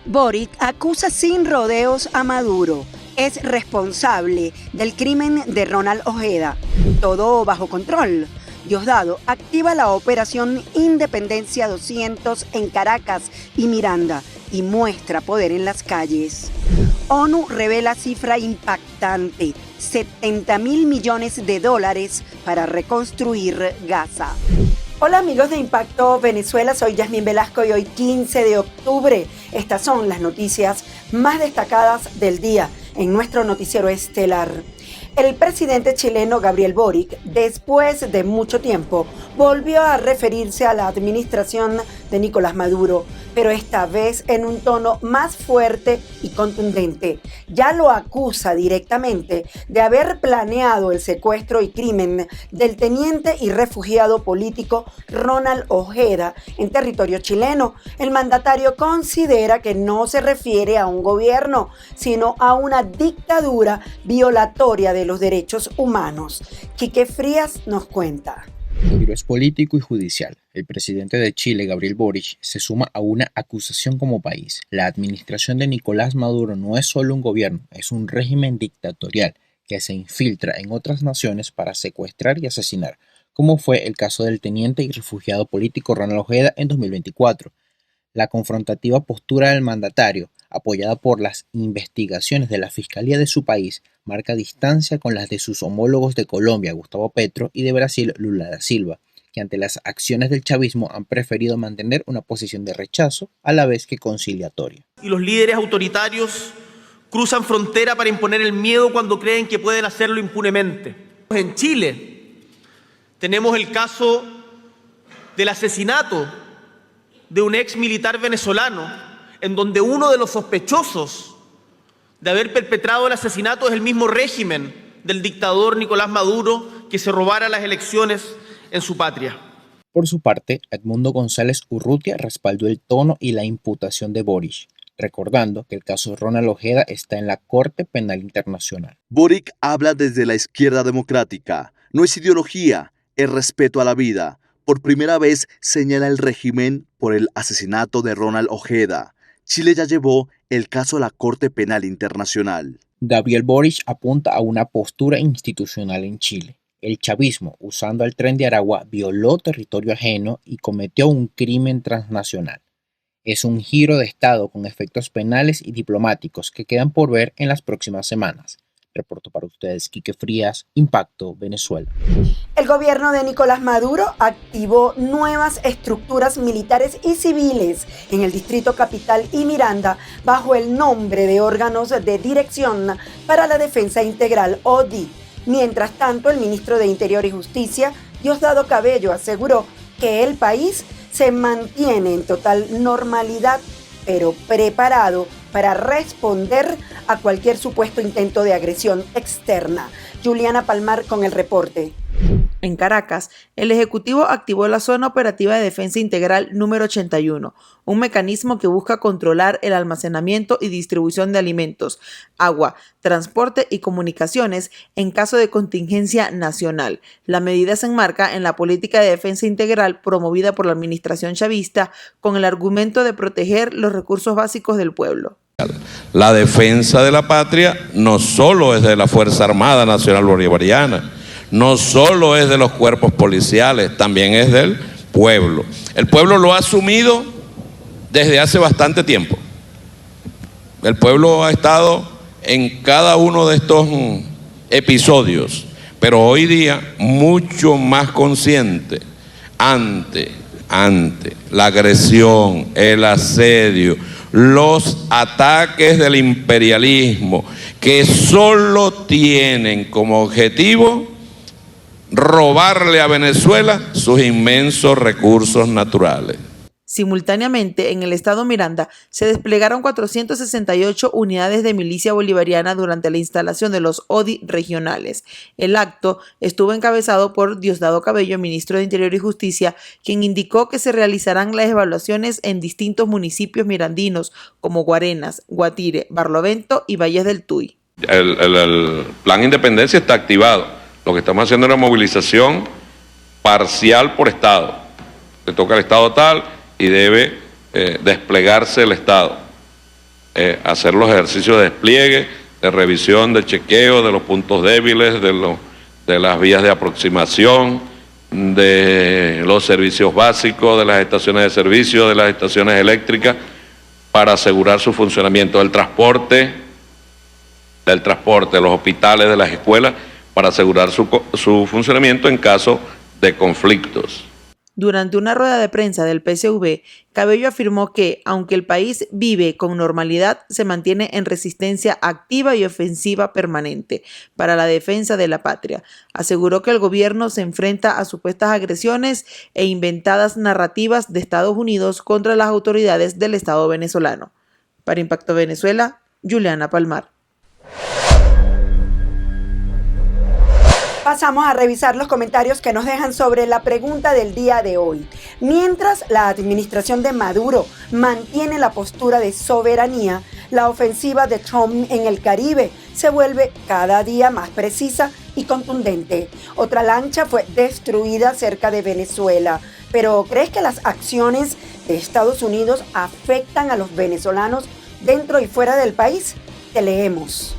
Boric acusa sin rodeos a Maduro. Es responsable del crimen de Ronald Ojeda. Todo bajo control. Diosdado activa la operación Independencia 200 en Caracas y Miranda y muestra poder en las calles. ONU revela cifra impactante: $70.000 millones para reconstruir Gaza. Hola amigos de Impacto Venezuela, soy Yasmín Velasco y hoy 15 de octubre. Estas son las noticias más destacadas del día en nuestro noticiero estelar. El presidente chileno Gabriel Boric, después de mucho tiempo, volvió a referirse a la administración de Nicolás Maduro, pero esta vez en un tono más fuerte y contundente. Ya lo acusa directamente de haber planeado el secuestro y crimen del teniente y refugiado político Ronald Ojeda en territorio chileno. El mandatario considera que no se refiere a un gobierno, sino a una dictadura violatoria de los derechos humanos. Quique Frías nos cuenta. El giro es político y judicial. El presidente de Chile, Gabriel Boric, se suma a una acusación como país. La administración de Nicolás Maduro no es solo un gobierno, es un régimen dictatorial que se infiltra en otras naciones para secuestrar y asesinar, como fue el caso del teniente y refugiado político Ronald Ojeda en 2024. La confrontativa postura del mandatario, apoyada por las investigaciones de la Fiscalía de su país, marca distancia con las de sus homólogos de Colombia, Gustavo Petro, y de Brasil, Lula da Silva, que ante las acciones del chavismo han preferido mantener una posición de rechazo a la vez que conciliatoria. Y los líderes autoritarios cruzan frontera para imponer el miedo cuando creen que pueden hacerlo impunemente. En Chile tenemos el caso del asesinato de un ex militar venezolano, en donde uno de los sospechosos de haber perpetrado el asesinato es el mismo régimen del dictador Nicolás Maduro, que se robara las elecciones en su patria. Por su parte, Edmundo González Urrutia respaldó el tono y la imputación de Boric, recordando que el caso Ronald Ojeda está en la Corte Penal Internacional. Boric habla desde la izquierda democrática. No es ideología, es respeto a la vida. Por primera vez señala el régimen por el asesinato de Ronald Ojeda. Chile ya llevó el caso a la Corte Penal Internacional. Gabriel Boric apunta a una postura institucional en Chile. El chavismo, usando el Tren de Aragua, violó territorio ajeno y cometió un crimen transnacional. Es un giro de Estado con efectos penales y diplomáticos que quedan por ver en las próximas semanas. Reporto para ustedes, Quique Frías, Impacto Venezuela. El gobierno de Nicolás Maduro activó nuevas estructuras militares y civiles en el Distrito Capital y Miranda bajo el nombre de órganos de dirección para la defensa integral ODI. Mientras tanto, el ministro de Interior y Justicia, Diosdado Cabello, aseguró que el país se mantiene en total normalidad, pero preparado para responder a cualquier supuesto intento de agresión externa. Juliana Palmar con el reporte. En Caracas, el Ejecutivo activó la Zona Operativa de Defensa Integral número 81, un mecanismo que busca controlar el almacenamiento y distribución de alimentos, agua, transporte y comunicaciones en caso de contingencia nacional. La medida se enmarca en la política de defensa integral promovida por la administración chavista con el argumento de proteger los recursos básicos del pueblo. La defensa de la patria no solo es de la Fuerza Armada Nacional Bolivariana, no solo es de los cuerpos policiales, también es del pueblo. El pueblo lo ha asumido desde hace bastante tiempo. El pueblo ha estado en cada uno de estos episodios, pero hoy día mucho más consciente ante la agresión, el asedio, los ataques del imperialismo, que solo tienen como objetivo robarle a Venezuela sus inmensos recursos naturales. Simultáneamente, en el estado Miranda, se desplegaron 468 unidades de milicia bolivariana durante la instalación de los ODI regionales. El acto estuvo encabezado por Diosdado Cabello, ministro de Interior y Justicia, quien indicó que se realizarán las evaluaciones en distintos municipios mirandinos como Guarenas, Guatire, Barlovento y Valles del Tuy. El plan Independencia está activado. Lo que estamos haciendo es una movilización parcial por estado. Le toca al estado tal y debe desplegarse el estado. hacer los ejercicios de despliegue, de revisión, de chequeo de los puntos débiles, de las vías de aproximación, de los servicios básicos, de las estaciones de servicio, de las estaciones eléctricas, para asegurar su funcionamiento, del transporte, de los hospitales, de las escuelas, para asegurar su funcionamiento en caso de conflictos. Durante una rueda de prensa del PSV, Cabello afirmó que, aunque el país vive con normalidad, se mantiene en resistencia activa y ofensiva permanente para la defensa de la patria. Aseguró que el gobierno se enfrenta a supuestas agresiones e inventadas narrativas de Estados Unidos contra las autoridades del Estado venezolano. Para Impacto Venezuela, Juliana Palmar. Pasamos a revisar los comentarios que nos dejan sobre la pregunta del día de hoy. Mientras la administración de Maduro mantiene la postura de soberanía, la ofensiva de Trump en el Caribe se vuelve cada día más precisa y contundente. Otra lancha fue destruida cerca de Venezuela. Pero ¿crees que las acciones de Estados Unidos afectan a los venezolanos dentro y fuera del país? Te leemos.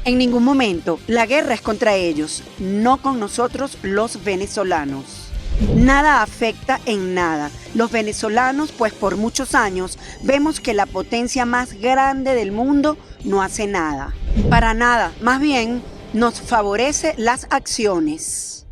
En ningún momento la guerra es contra ellos, no con nosotros los venezolanos. Nada afecta en nada. Los venezolanos, pues por muchos años, vemos que la potencia más grande del mundo no hace nada. Para nada, más bien nos favorece las acciones.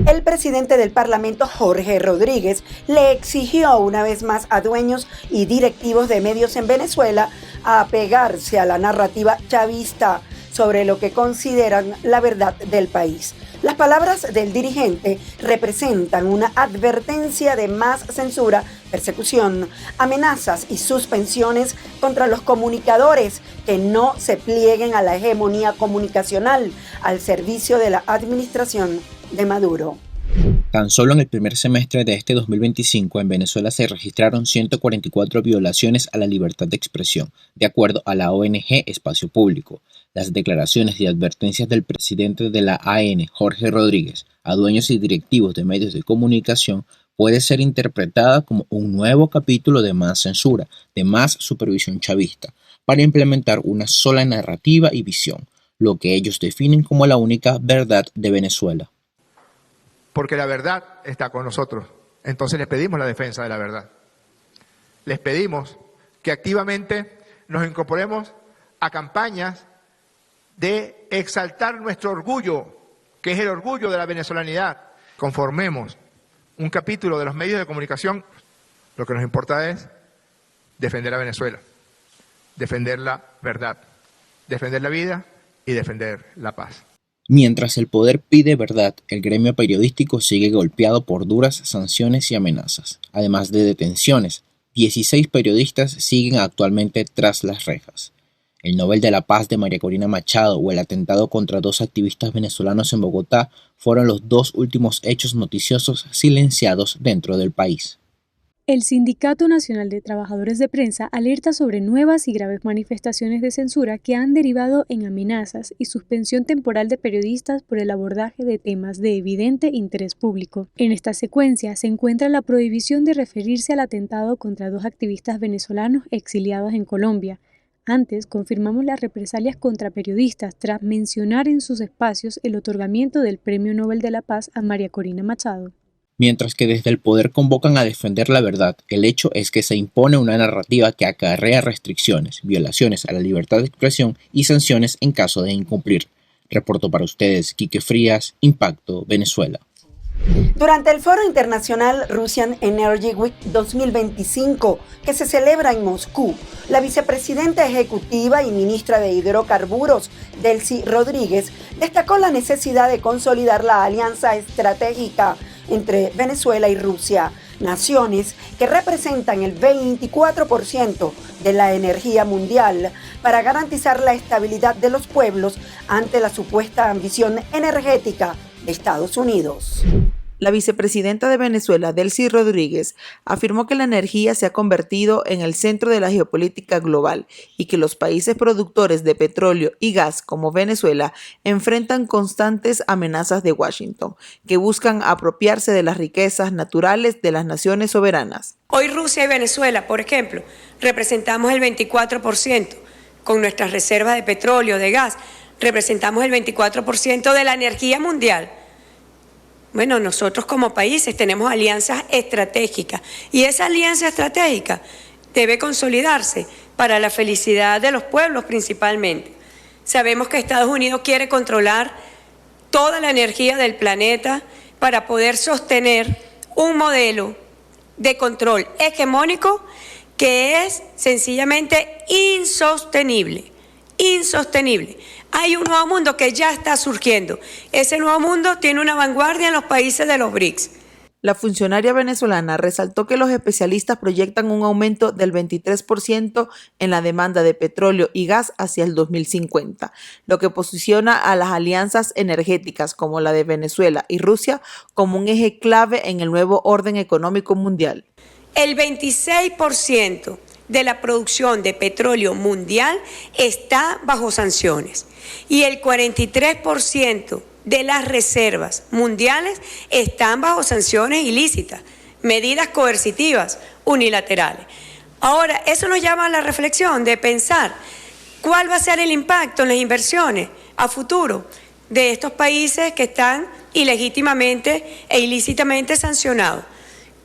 El presidente del Parlamento, Jorge Rodríguez, le exigió una vez más a dueños y directivos de medios en Venezuela a apegarse a la narrativa chavista sobre lo que consideran la verdad del país. Las palabras del dirigente representan una advertencia de más censura, persecución, amenazas y suspensiones contra los comunicadores que no se plieguen a la hegemonía comunicacional al servicio de la administración de Maduro. Tan solo en el primer semestre de este 2025 en Venezuela se registraron 144 violaciones a la libertad de expresión, de acuerdo a la ONG Espacio Público. Las declaraciones y advertencias del presidente de la AN, Jorge Rodríguez, a dueños y directivos de medios de comunicación puede ser interpretada como un nuevo capítulo de más censura, de más supervisión chavista, para implementar una sola narrativa y visión, lo que ellos definen como la única verdad de Venezuela. Porque la verdad está con nosotros. Entonces les pedimos la defensa de la verdad. Les pedimos que activamente nos incorporemos a campañas de exaltar nuestro orgullo, que es el orgullo de la venezolanidad. Conformemos un capítulo de los medios de comunicación. Lo que nos importa es defender a Venezuela, defender la verdad, defender la vida y defender la paz. Mientras el poder pide verdad, el gremio periodístico sigue golpeado por duras sanciones y amenazas. Además de detenciones, 16 periodistas siguen actualmente tras las rejas. El Nobel de la Paz de María Corina Machado o el atentado contra 2 activistas venezolanos en Bogotá fueron los 2 últimos hechos noticiosos silenciados dentro del país. El Sindicato Nacional de Trabajadores de Prensa alerta sobre nuevas y graves manifestaciones de censura que han derivado en amenazas y suspensión temporal de periodistas por el abordaje de temas de evidente interés público. En esta secuencia se encuentra la prohibición de referirse al atentado contra 2 activistas venezolanos exiliados en Colombia. Antes confirmamos las represalias contra periodistas tras mencionar en sus espacios el otorgamiento del Premio Nobel de la Paz a María Corina Machado. Mientras que desde el poder convocan a defender la verdad, el hecho es que se impone una narrativa que acarrea restricciones, violaciones a la libertad de expresión y sanciones en caso de incumplir. Reporto para ustedes, Quique Frías, Impacto, Venezuela. Durante el Foro Internacional Russian Energy Week 2025, que se celebra en Moscú, la vicepresidenta ejecutiva y ministra de Hidrocarburos, Delcy Rodríguez, destacó la necesidad de consolidar la alianza estratégica entre Venezuela y Rusia, naciones que representan el 24% de la energía mundial, para garantizar la estabilidad de los pueblos ante la supuesta ambición energética de Estados Unidos. La vicepresidenta de Venezuela, Delcy Rodríguez, afirmó que la energía se ha convertido en el centro de la geopolítica global y que los países productores de petróleo y gas como Venezuela enfrentan constantes amenazas de Washington, que buscan apropiarse de las riquezas naturales de las naciones soberanas. Hoy Rusia y Venezuela, por ejemplo, representamos el 24% con nuestras reservas de petróleo, de gas, representamos el 24% de la energía mundial. Bueno, nosotros como países tenemos alianzas estratégicas y esa alianza estratégica debe consolidarse para la felicidad de los pueblos principalmente. Sabemos que Estados Unidos quiere controlar toda la energía del planeta para poder sostener un modelo de control hegemónico que es sencillamente insostenible. Insostenible. Hay un nuevo mundo que ya está surgiendo. Ese nuevo mundo tiene una vanguardia en los países de los BRICS. La funcionaria venezolana resaltó que los especialistas proyectan un aumento del 23% en la demanda de petróleo y gas hacia el 2050, lo que posiciona a las alianzas energéticas como la de Venezuela y Rusia como un eje clave en el nuevo orden económico mundial. El 26% de la producción de petróleo mundial está bajo sanciones y el 43% de las reservas mundiales están bajo sanciones ilícitas, medidas coercitivas unilaterales. Ahora, eso nos llama a la reflexión de pensar cuál va a ser el impacto en las inversiones a futuro de estos países que están ilegítimamente e ilícitamente sancionados.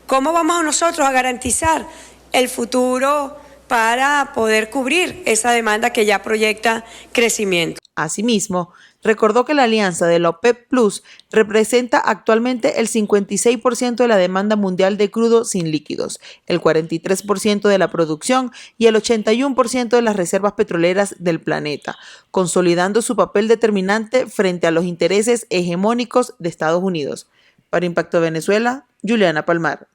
¿Cómo vamos nosotros a garantizar el futuro para poder cubrir esa demanda que ya proyecta crecimiento? Asimismo, recordó que la alianza de la OPEP Plus representa actualmente el 56% de la demanda mundial de crudo sin líquidos, el 43% de la producción y el 81% de las reservas petroleras del planeta, consolidando su papel determinante frente a los intereses hegemónicos de Estados Unidos. Para Impacto Venezuela, Juliana Palmar.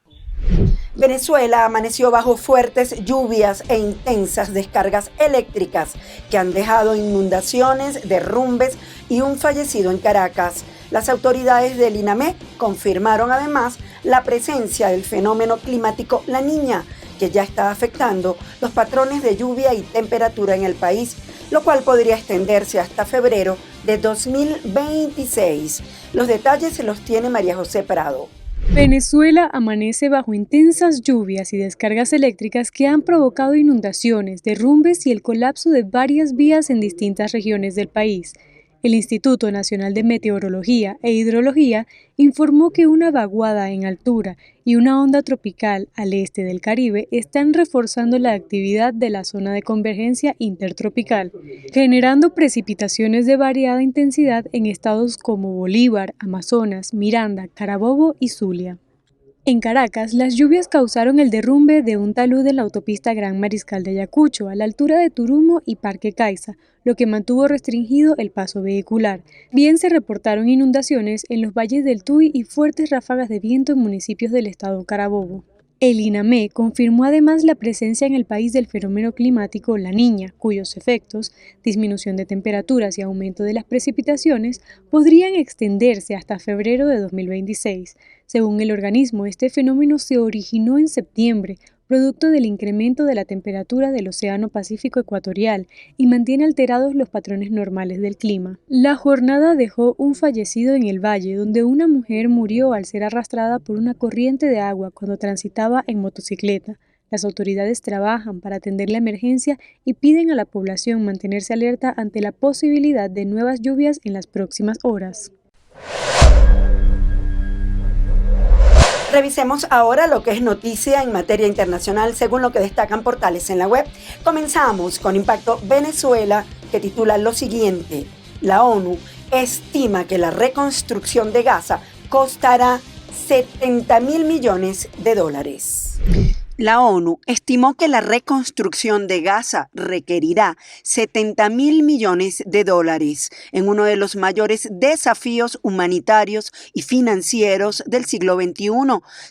Venezuela amaneció bajo fuertes lluvias e intensas descargas eléctricas que han dejado inundaciones, derrumbes y un fallecido en Caracas. Las autoridades del INAME confirmaron además la presencia del fenómeno climático La Niña, que ya está afectando los patrones de lluvia y temperatura en el país, lo cual podría extenderse hasta febrero de 2026. Los detalles se los tiene María José Prado. Venezuela amanece bajo intensas lluvias y descargas eléctricas que han provocado inundaciones, derrumbes y el colapso de varias vías en distintas regiones del país. El Instituto Nacional de Meteorología e Hidrología informó que una vaguada en altura y una onda tropical al este del Caribe están reforzando la actividad de la zona de convergencia intertropical, generando precipitaciones de variada intensidad en estados como Bolívar, Amazonas, Miranda, Carabobo y Zulia. En Caracas, las lluvias causaron el derrumbe de un talud en la autopista Gran Mariscal de Ayacucho, a la altura de Turumo y Parque Caiza, lo que mantuvo restringido el paso vehicular. Bien se reportaron inundaciones en los valles del Tuy y fuertes ráfagas de viento en municipios del estado Carabobo. El INAME confirmó además la presencia en el país del fenómeno climático La Niña, cuyos efectos, disminución de temperaturas y aumento de las precipitaciones, podrían extenderse hasta febrero de 2026. Según el organismo, este fenómeno se originó en septiembre, producto del incremento de la temperatura del Océano Pacífico Ecuatorial y mantiene alterados los patrones normales del clima. La jornada dejó un fallecido en el valle, donde una mujer murió al ser arrastrada por una corriente de agua cuando transitaba en motocicleta. Las autoridades trabajan para atender la emergencia y piden a la población mantenerse alerta ante la posibilidad de nuevas lluvias en las próximas horas. Revisemos ahora lo que es noticia en materia internacional según lo que destacan portales en la web. Comenzamos con Impacto Venezuela, que titula lo siguiente: la ONU estima que la reconstrucción de Gaza costará $70.000 millones. La ONU estimó que la reconstrucción de Gaza requerirá $70.000 millones en uno de los mayores desafíos humanitarios y financieros del siglo XXI.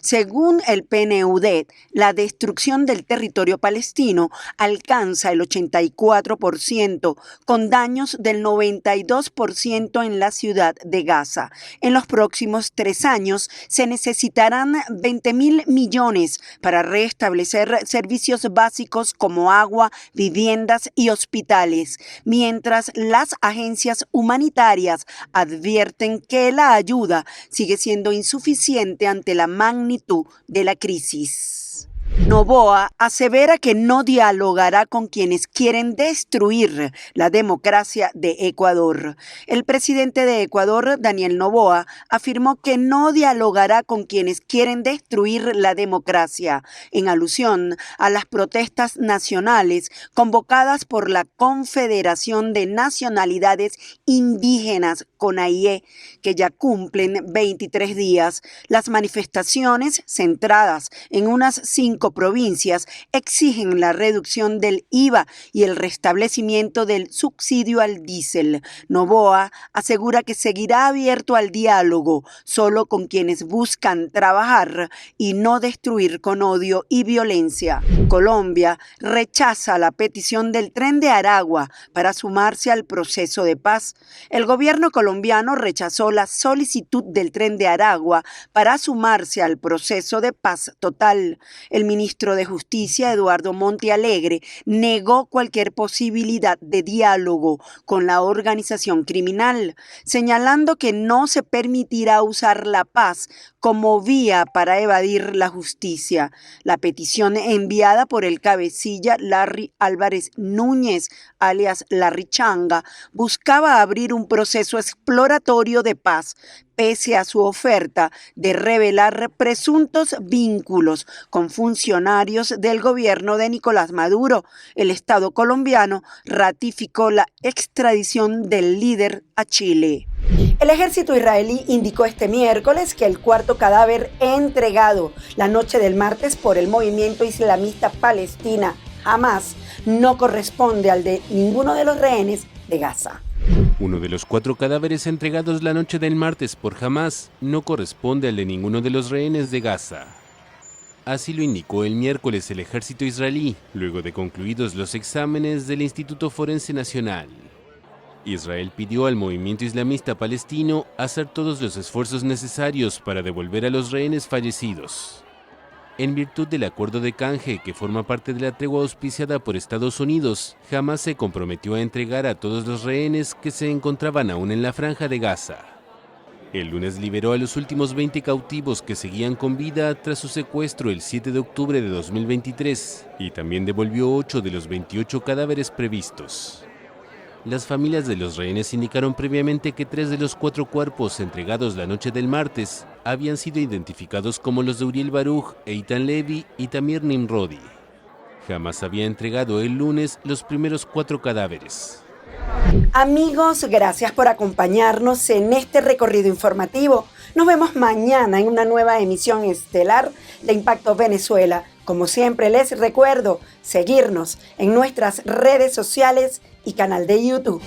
Según el PNUD, la destrucción del territorio palestino alcanza el 84%, con daños del 92% en la ciudad de Gaza. En los próximos 3 años se necesitarán $20.000 millones para establecer servicios básicos como agua, viviendas y hospitales, mientras las agencias humanitarias advierten que la ayuda sigue siendo insuficiente ante la magnitud de la crisis. Noboa asevera que no dialogará con quienes quieren destruir la democracia de Ecuador. El presidente de Ecuador, Daniel Noboa, afirmó que no dialogará con quienes quieren destruir la democracia, en alusión a las protestas nacionales convocadas por la Confederación de Nacionalidades Indígenas, CONAIE, que ya cumplen 23 días. Las manifestaciones, centradas en unas 5 provincias, exigen la reducción del IVA y el restablecimiento del subsidio al diésel. Noboa asegura que seguirá abierto al diálogo solo con quienes buscan trabajar y no destruir con odio y violencia. Colombia rechaza la petición del Tren de Aragua para sumarse al proceso de paz. El gobierno colombiano rechazó la solicitud del Tren de Aragua para sumarse al proceso de paz total. El ministro de Justicia, Eduardo Montealegre, negó cualquier posibilidad de diálogo con la organización criminal, señalando que no se permitirá usar la paz como vía para evadir la justicia. La petición enviada por el cabecilla Larry Álvarez Núñez, alias Larry Changa, buscaba abrir un proceso exploratorio de paz, pese a su oferta de revelar presuntos vínculos con funcionarios del gobierno de Nicolás Maduro. El Estado colombiano ratificó la extradición del líder a Chile. El ejército israelí indicó este miércoles que el cuarto cadáver entregado la noche del martes por el movimiento islamista Palestina, Hamas, no corresponde al de ninguno de los rehenes de Gaza. Uno de los 4 cadáveres entregados la noche del martes por Hamas no corresponde al de ninguno de los rehenes de Gaza. Así lo indicó el miércoles el ejército israelí, luego de concluidos los exámenes del Instituto Forense Nacional. Israel pidió al movimiento islamista palestino hacer todos los esfuerzos necesarios para devolver a los rehenes fallecidos. En virtud del acuerdo de canje que forma parte de la tregua auspiciada por Estados Unidos, Hamas se comprometió a entregar a todos los rehenes que se encontraban aún en la franja de Gaza. El lunes liberó a los últimos 20 cautivos que seguían con vida tras su secuestro el 7 de octubre de 2023 y también devolvió 8 de los 28 cadáveres previstos. Las familias de los rehenes indicaron previamente que 3 de los 4 cuerpos entregados la noche del martes habían sido identificados como los de Uriel Baruch, Eitan Levi y Tamir Nimrodi. Hamas había entregado el lunes los primeros 4 cadáveres. Amigos, gracias por acompañarnos en este recorrido informativo. Nos vemos mañana en una nueva emisión estelar de Impacto Venezuela. Como siempre les recuerdo seguirnos en nuestras redes sociales y canal de YouTube.